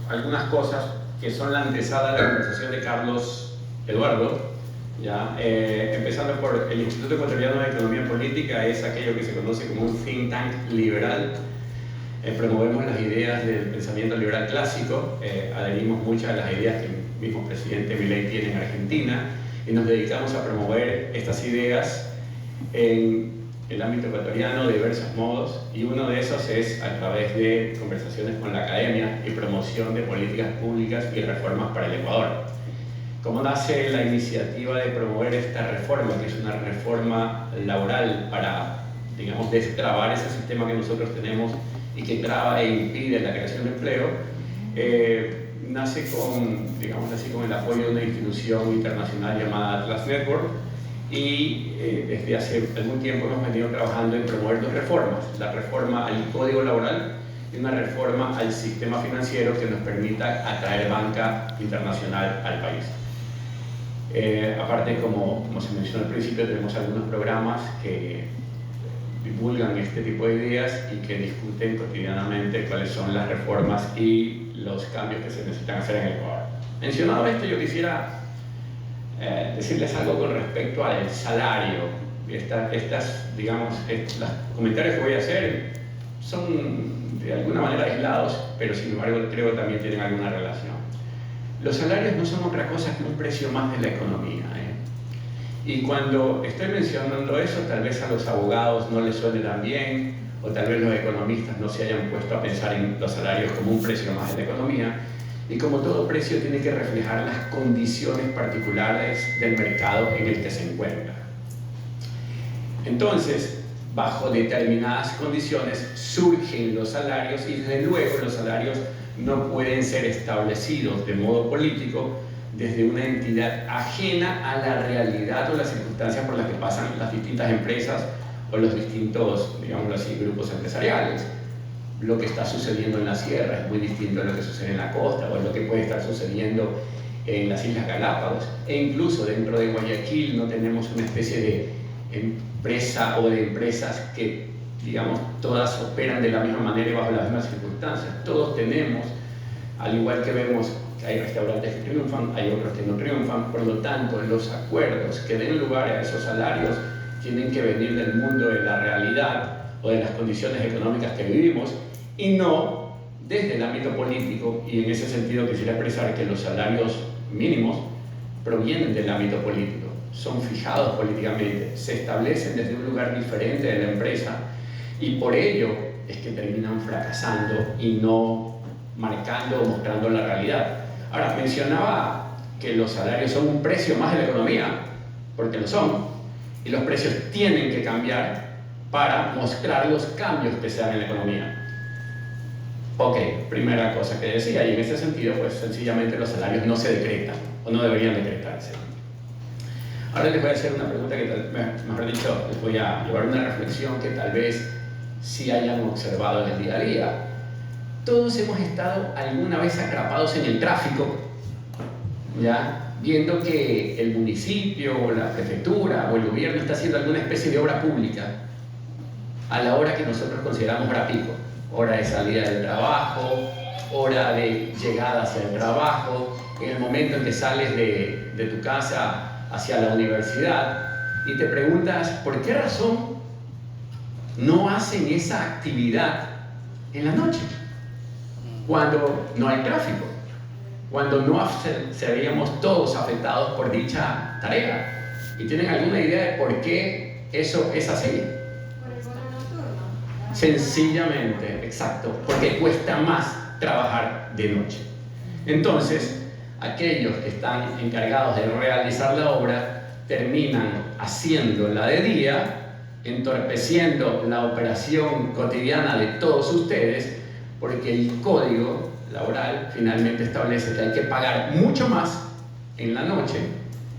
algunas cosas que son la antesala de la conversación de Carlos Eduardo, ¿ya? Empezando por el Instituto Ecuatoriano de Economía Política, es aquello que se conoce como un think tank liberal. Promovemos las ideas del pensamiento liberal clásico, adherimos muchas de las ideas que el mismo presidente Milei tiene en Argentina y nos dedicamos a promover estas ideas en el ámbito ecuatoriano de diversos modos, y uno de esos es a través de conversaciones con la academia y promoción de políticas públicas y reformas para el Ecuador. ¿Cómo nace la iniciativa de promover esta reforma, que es una reforma laboral para, digamos, destrabar ese sistema que nosotros tenemos y que traba e impide la creación de empleo? Nace con, digamos así, con el apoyo de una institución internacional llamada Atlas Network, y desde hace algún tiempo hemos venido trabajando en promover dos reformas: la reforma al Código Laboral y una reforma al sistema financiero que nos permita atraer banca internacional al país. Aparte, como se mencionó al principio, tenemos algunos programas que divulgan este tipo de ideas y que discuten cotidianamente cuáles son las reformas y los cambios que se necesitan hacer en el Ecuador. Mencionado esto, yo quisiera decirles algo con respecto al salario. Los comentarios que voy a hacer son de alguna manera aislados, pero sin embargo creo que también tienen alguna relación. Los salarios no son otra cosa que un precio más de la economía, Y cuando estoy mencionando eso, tal vez a los abogados no les suene tan bien, o tal vez los economistas no se hayan puesto a pensar en los salarios como un precio más de la economía. Y como todo precio tiene que reflejar las condiciones particulares del mercado en el que se encuentra. Entonces, bajo determinadas condiciones surgen los salarios, y desde luego los salarios no pueden ser establecidos de modo político desde una entidad ajena a la realidad o las circunstancias por las que pasan las distintas empresas o los distintos, digámoslo así, grupos empresariales. Lo que está sucediendo en la sierra es muy distinto a lo que sucede en la costa, o es lo que puede estar sucediendo en las Islas Galápagos, e incluso dentro de Guayaquil no tenemos una especie de empresa o de empresas que, digamos, todas operan de la misma manera y bajo las mismas circunstancias. Todos tenemos, al igual que vemos que hay restaurantes que triunfan, hay otros que no triunfan, por lo tanto los acuerdos que den lugar a esos salarios tienen que venir del mundo de la realidad o de las condiciones económicas que vivimos, y no desde el ámbito político. Y en ese sentido quisiera expresar que los salarios mínimos provienen del ámbito político, son fijados políticamente, se establecen desde un lugar diferente de la empresa, y por ello es que terminan fracasando y no marcando o mostrando la realidad. Ahora, mencionaba que los salarios son un precio más de la economía, porque lo son, y los precios tienen que cambiar para mostrar los cambios que se dan en la economía. Ok, primera cosa que decía, y en ese sentido, pues sencillamente los salarios no se decretan, o no deberían decretarse. Ahora les voy a hacer una pregunta que, mejor dicho, les voy a llevar una reflexión que tal vez sí hayan observado en el día a día. Todos hemos estado alguna vez atrapados en el tráfico, ¿ya? Viendo que el municipio, o la prefectura, o el gobierno está haciendo alguna especie de obra pública a la hora que nosotros consideramos hora pico, hora de salida del trabajo, hora de llegada hacia el trabajo, en el momento en que sales de tu casa hacia la universidad, y te preguntas por qué razón no hacen esa actividad en la noche, cuando no hay tráfico, cuando no seríamos todos afectados por dicha tarea. ¿Y tienen alguna idea de por qué eso es así? Por el bono nocturno. Sencillamente, exacto, porque cuesta más trabajar de noche. Entonces, aquellos que están encargados de realizar la obra terminan haciéndola de día, entorpeciendo la operación cotidiana de todos ustedes, porque el código laboral finalmente establece que hay que pagar mucho más en la noche,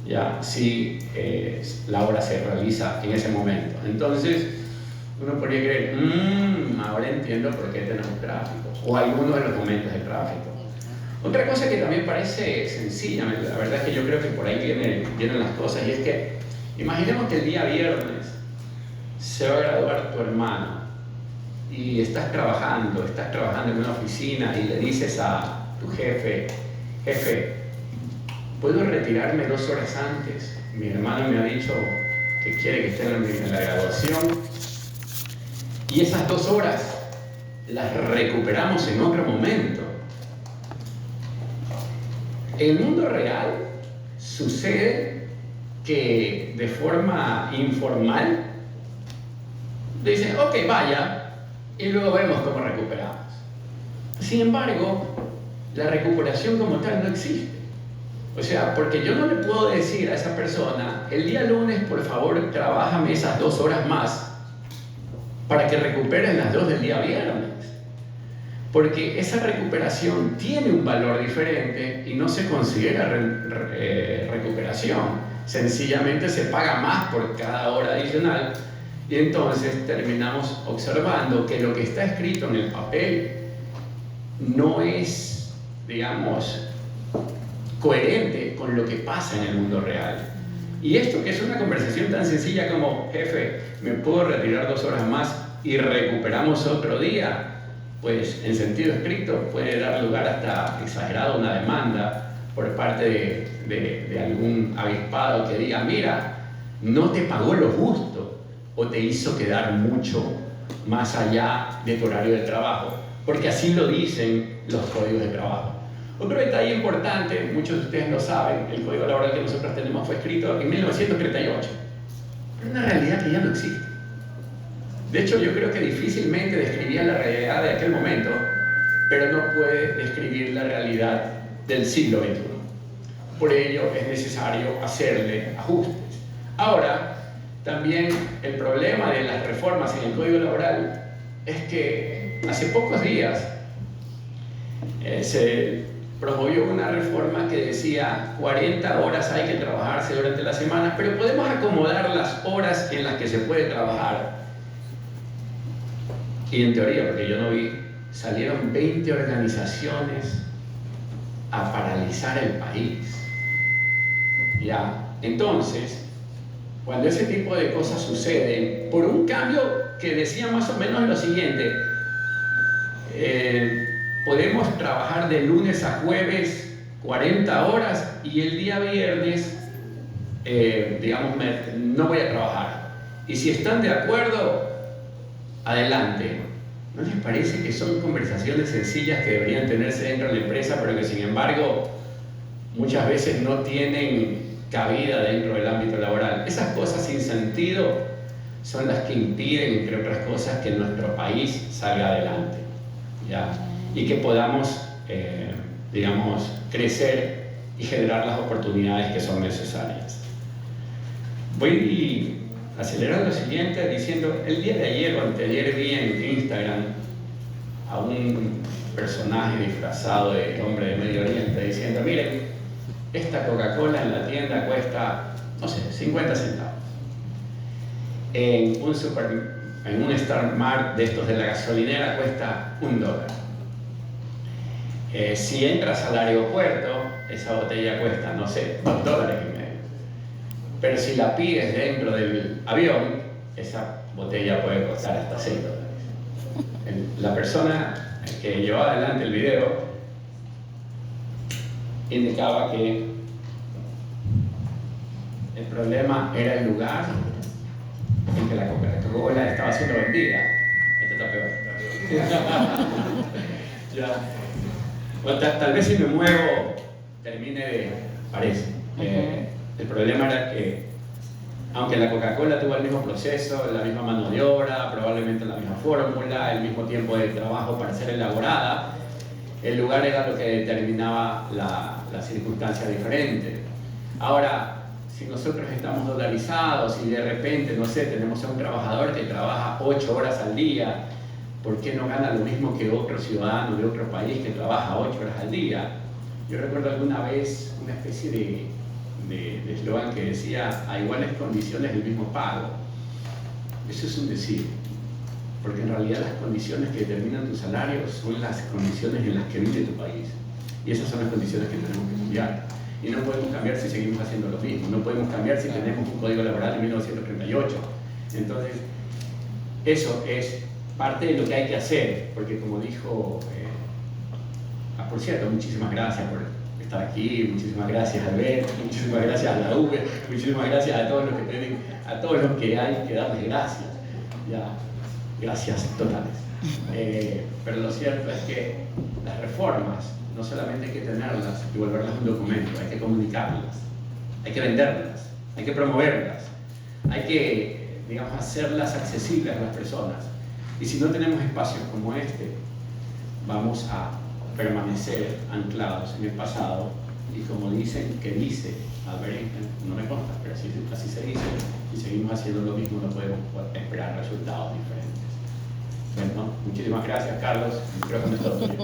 ya, si la obra se realiza en ese momento. Entonces, uno podría creer, ahora entiendo por qué tenemos tráfico, o algunos de los momentos de tráfico. Otra cosa que también parece sencilla, la verdad es que yo creo que por ahí vienen las cosas, y es que imaginemos que el día viernes se va a graduar tu hermano, y estás trabajando en una oficina y le dices a tu jefe, ¿puedo retirarme 2 horas antes? Mi hermano me ha dicho que quiere que esté en la graduación, y esas 2 horas las recuperamos en otro momento. En el mundo real sucede que de forma informal dicen, ok, vaya, y luego vemos cómo recuperamos. Sin embargo, la recuperación como tal no existe. O sea, porque yo no le puedo decir a esa persona, el día lunes, por favor, trabájame esas 2 horas más para que recuperes las 2 del día viernes. Porque esa recuperación tiene un valor diferente y no se considera recuperación. Sencillamente se paga más por cada hora adicional, y entonces terminamos observando que lo que está escrito en el papel no es, digamos, coherente con lo que pasa en el mundo real. Y esto, que es una conversación tan sencilla como, jefe, ¿me puedo retirar 2 horas más y recuperamos otro día? Pues en sentido estricto puede dar lugar hasta exagerado una demanda por parte de algún avispado que diga, mira, no te pagó lo justo o te hizo quedar mucho más allá de tu horario de trabajo, porque así lo dicen los códigos de trabajo. Otro detalle importante, muchos de ustedes lo saben, el código laboral que nosotros tenemos fue escrito en 1938, pero es una realidad que ya no existe. De hecho, yo creo que difícilmente describía la realidad de aquel momento, pero no puede describir la realidad del siglo XXI. Por ello es necesario hacerle ajustes. Ahora, también el problema de las reformas en el Código Laboral es que hace pocos días se promovió una reforma que decía 40 horas hay que trabajarse durante la semana, pero podemos acomodar las horas en las que se puede trabajar. Y en teoría, porque yo no vi, salieron 20 organizaciones a paralizar el país. ¿Ya? Entonces, cuando ese tipo de cosas suceden, por un cambio que decía más o menos lo siguiente, podemos trabajar de lunes a jueves 40 horas y el día viernes, digamos, no voy a trabajar. Y si están de acuerdo, adelante. ¿No les parece que son conversaciones sencillas que deberían tenerse dentro de la empresa, pero que sin embargo muchas veces no tienen cabida dentro del ámbito laboral? Esas cosas sin sentido son las que impiden, entre otras cosas, que nuestro país salga adelante, ¿ya? Y que podamos, digamos, crecer y generar las oportunidades que son necesarias. Voy a acelerar lo siguiente diciendo, el día de ayer o anteayer vi en Instagram a un personaje disfrazado de hombre de Medio Oriente diciendo, miren, esta Coca-Cola en la tienda cuesta, no sé, 50 centavos. En un Star Mart de estos de la gasolinera cuesta $1. Si entras al aeropuerto, esa botella cuesta, no sé, $2.50. Pero si la pides dentro del avión, esa botella puede costar hasta $6. La persona que llevó adelante el video indicaba que el problema era el lugar en que la Coca-Cola estaba siendo vendida. Este está peor. Ya. Bueno, tal vez si me muevo termine de... parece. El problema era que, aunque la Coca-Cola tuvo el mismo proceso, la misma mano de obra, probablemente la misma fórmula, el mismo tiempo de trabajo para ser elaborada, el lugar era lo que determinaba la circunstancia diferente. Ahora, si nosotros estamos dolarizados y de repente, no sé, tenemos a un trabajador que trabaja 8 horas al día, ¿por qué no gana lo mismo que otro ciudadano de otro país que trabaja 8 horas al día? Yo recuerdo alguna vez una especie de eslogan que decía a iguales condiciones el mismo pago. Eso es un decir, porque en realidad las condiciones que determinan tu salario son las condiciones en las que vive tu país, y esas son las condiciones que tenemos que cambiar. Y no podemos cambiar si seguimos haciendo lo mismo, no podemos cambiar si tenemos un código laboral de 1938. Entonces, eso es parte de lo que hay que hacer, porque como dijo, por cierto, muchísimas gracias por estar aquí, muchísimas gracias a Albert, muchísimas gracias a la UV, muchísimas gracias a todos los que tienen, a todos los que hay que darles gracias, ya, gracias totales. Pero lo cierto es que las reformas no solamente hay que tenerlas y volverlas un documento, hay que comunicarlas, hay que venderlas, hay que promoverlas, hay que, digamos, hacerlas accesibles a las personas. Y si no tenemos espacios como este, vamos a permanecer anclados en el pasado y como dicen, que dice Albert Einstein, no me consta, pero así se dice, si seguimos haciendo lo mismo no podemos esperar resultados diferentes. Bueno, muchísimas gracias, Carlos. Creo que me estoy